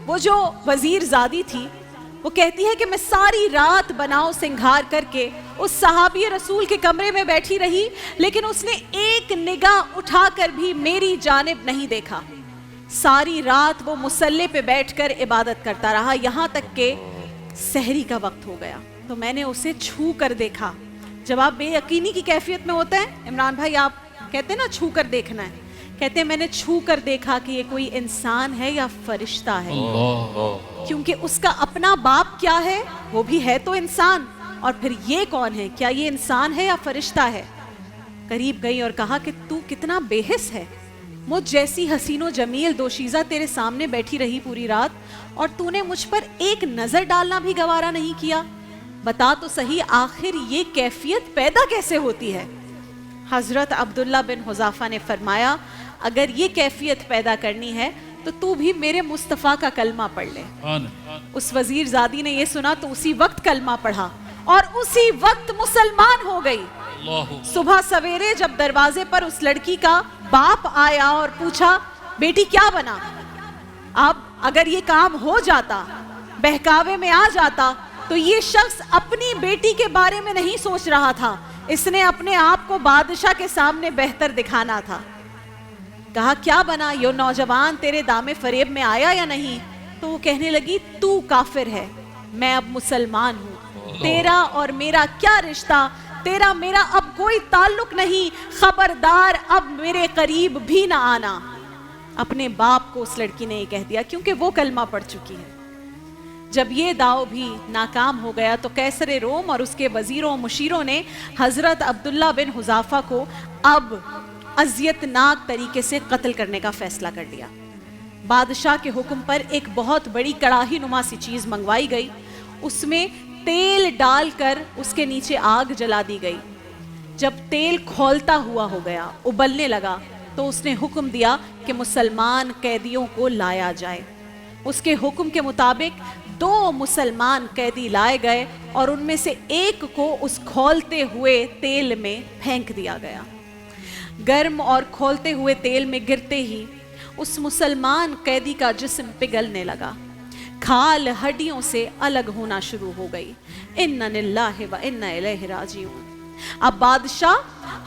وہ جو وزیر زادی تھی وہ کہتی ہے کہ میں ساری رات بناؤ سنگھار کر کے اس صحابی رسول کے کمرے میں بیٹھی رہی، لیکن اس نے ایک نگاہ اٹھا کر بھی میری جانب نہیں دیکھا. ساری رات وہ مصلی پہ بیٹھ کر عبادت کرتا رہا، یہاں تک کہ سحری کا وقت ہو گیا تو میں نے اسے چھو کر دیکھا. جب آپ بے یقینی کی کیفیت میں ہوتے ہیں، عمران بھائی آپ کہتے ہیں نا چھو کر دیکھنا ہے، کہتے ہیں میں نے چھو کر دیکھا کہ یہ کوئی انسان ہے یا فرشتہ ہے، کیونکہ اس کا اپنا باپ کیا ہے، وہ بھی ہے تو انسان، اور پھر یہ کون ہے، کیا یہ انسان ہے یا فرشتہ ہے. قریب گئی اور کہا کہ تو کتنا بے حس ہے، مجھ جیسی حسین و جمیل دوشیزہ تیرے سامنے بیٹھی رہی پوری رات اور تو نے مجھ پر ایک نظر ڈالنا بھی گوارا نہیں کیا. بتا تو صحیح آخر یہ کیفیت پیدا کیسے ہوتی ہے. حضرت عبداللہ بن حذافہ نے فرمایا اگر یہ کیفیت پیدا کرنی ہے تو بھی میرے مصطفیٰ کا کلمہ پڑھ لے. اس وزیر زادی نے یہ سنا تو اسی وقت کلمہ پڑھا اور اسی وقت مسلمان ہو گئی. صبح سویرے جب دروازے پر اس لڑکی کا باپ آیا اور پوچھا بیٹی کیا بنا، اب اگر یہ کام ہو جاتا، بہکاوے میں آ جاتا تو یہ شخص اپنی بیٹی کے بارے میں نہیں سوچ رہا تھا، اس نے اپنے آپ کو بادشاہ کے سامنے بہتر دکھانا تھا. کہا کیا بنا، یہ نوجوان تیرے دام فریب میں آیا یا نہیں؟ تو وہ کہنے لگی تو کافر ہے، میں اب مسلمان ہوں، تیرا اور میرا کیا رشتہ، تیرا میرا اب کوئی تعلق نہیں، خبردار اب میرے قریب بھی نہ آنا. اپنے باپ کو اس لڑکی نے یہ کہہ دیا کیونکہ وہ کلمہ پڑھ چکی ہے. جب یہ داؤ بھی ناکام ہو گیا تو قیصر روم اور اس کے وزیروں و مشیروں نے حضرت عبداللہ بن حذافہ کو اب اذیتناک طریقے سے قتل کرنے کا فیصلہ کر لیا. بادشاہ کے حکم پر ایک بہت بڑی کڑاہی نما سی چیز منگوائی گئی، اس میں تیل ڈال کر اس کے نیچے آگ جلا دی گئی. جب تیل کھولتا ہوا ہو گیا، ابلنے لگا، تو اس نے حکم دیا کہ مسلمان قیدیوں کو لایا جائے. اس کے حکم کے مطابق 2 مسلمان قیدی لائے گئے اور ان میں سے ایک کو اس کھولتے ہوئے تیل میں پھینک دیا گیا. گرم اور کھولتے ہوئے تیل میں گرتے ہی اس مسلمان قیدی کا جسم پگھلنے لگا، کھال ہڈیوں سے الگ ہونا شروع ہو گئی. اِنَّا لِلَّهِ وَإِنَّا إِلَيْهِ رَاجِعُونَ. اب بادشاہ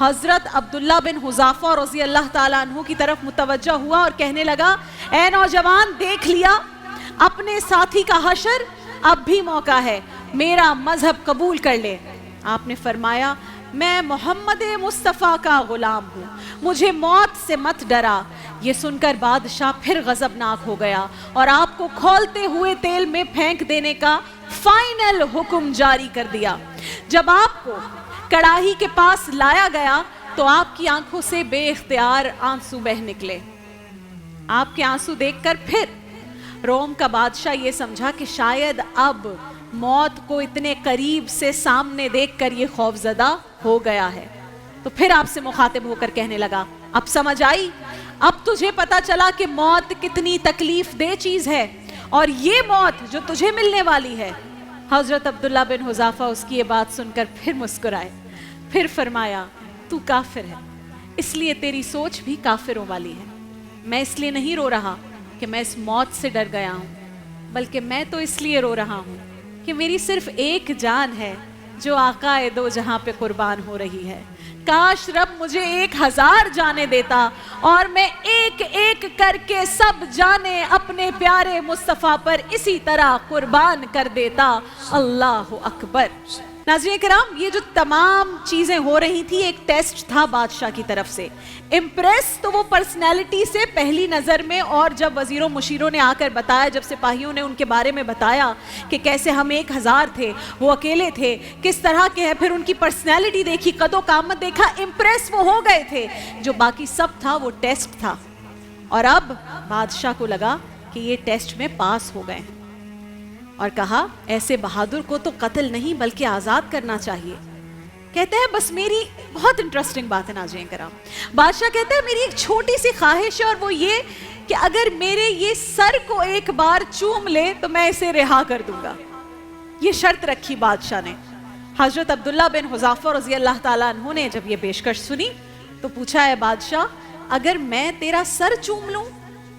حضرت عبداللہ بن حذافہ رضی اللہ تعالیٰ عنہ کی طرف متوجہ ہوا اور کہنے لگا اے نوجوان دیکھ لیا اپنے ساتھی کا حشر، اب بھی موقع ہے، میرا مذہب قبول کر لے. آپ نے فرمایا میں محمد مصطفیٰ کا غلام ہوں، مجھے موت سے مت ڈرا. یہ سن کر بادشاہ پھر غضبناک ہو گیا اور آپ کو کھولتے ہوئے تیل میں پھینک دینے کا فائنل حکم جاری کر دیا. جب آپ کو کڑاہی کے پاس لایا گیا تو آپ کی آنکھوں سے بے اختیار آنسو بہہ نکلے. آپ کے آنسو دیکھ کر پھر روم کا بادشاہ یہ سمجھا کہ شاید اب موت کو اتنے قریب سے سامنے دیکھ کر یہ خوف زدہ ہو گیا ہے. تو پھر آپ سے مخاطب ہو کر کہنے لگا اب سمجھ آئی، اب تجھے پتا چلا کہ موت کتنی تکلیف دہ چیز ہے اور یہ موت جو تجھے ملنے والی ہے. حضرت عبداللہ بن حذافہ اس کی یہ بات سن کر پھر مسکرائے، پھر فرمایا تو کافر ہے، اس لیے تیری سوچ بھی کافروں والی ہے. میں اس لیے نہیں رو رہا کہ میں اس موت سے ڈر گیا ہوں، بلکہ میں تو اس لیے رو رہا ہوں کہ میری صرف ایک جان ہے جو آقا دو جہاں پہ قربان ہو رہی ہے. کاش رب مجھے 1000 جانیں دیتا اور میں ایک ایک کر کے سب جانیں اپنے پیارے مصطفیٰ پر اسی طرح قربان کر دیتا. اللہ اکبر. ناظرین کرام، یہ جو تمام چیزیں ہو رہی تھی ایک ٹیسٹ تھا بادشاہ کی طرف سے. امپریس تو وہ پرسنالٹی سے پہلی نظر میں، اور جب وزیروں مشیروں نے آ کر بتایا، جب سپاہیوں نے ان کے بارے میں بتایا کہ کیسے ہم 1000 تھے، وہ اکیلے تھے، کس طرح کے ہیں، پھر ان کی پرسنالٹی دیکھی، قد و قامت دیکھا، امپریس وہ ہو گئے تھے. جو باقی سب تھا وہ ٹیسٹ تھا. اور اب بادشاہ کو لگا کہ یہ ٹیسٹ میں پاس ہو گئے اور کہا ایسے بہادر کو تو قتل نہیں بلکہ آزاد کرنا چاہیے. کہتے ہیں بس میری بہت انٹرسٹنگ بات ہے ناظرین کرام، بادشاہ کہتے ہیں میری ایک چھوٹی سی خواہش ہے اور وہ یہ کہ اگر میرے یہ سر کو ایک بار چوم لے تو میں اسے رہا کر دوں گا. یہ شرط رکھی بادشاہ نے. حضرت عبداللہ بن حذافہ رضی اللہ تعالیٰ عنہ نے جب یہ پیشکش سنی تو پوچھا ہے بادشاہ اگر میں تیرا سر چوم لوں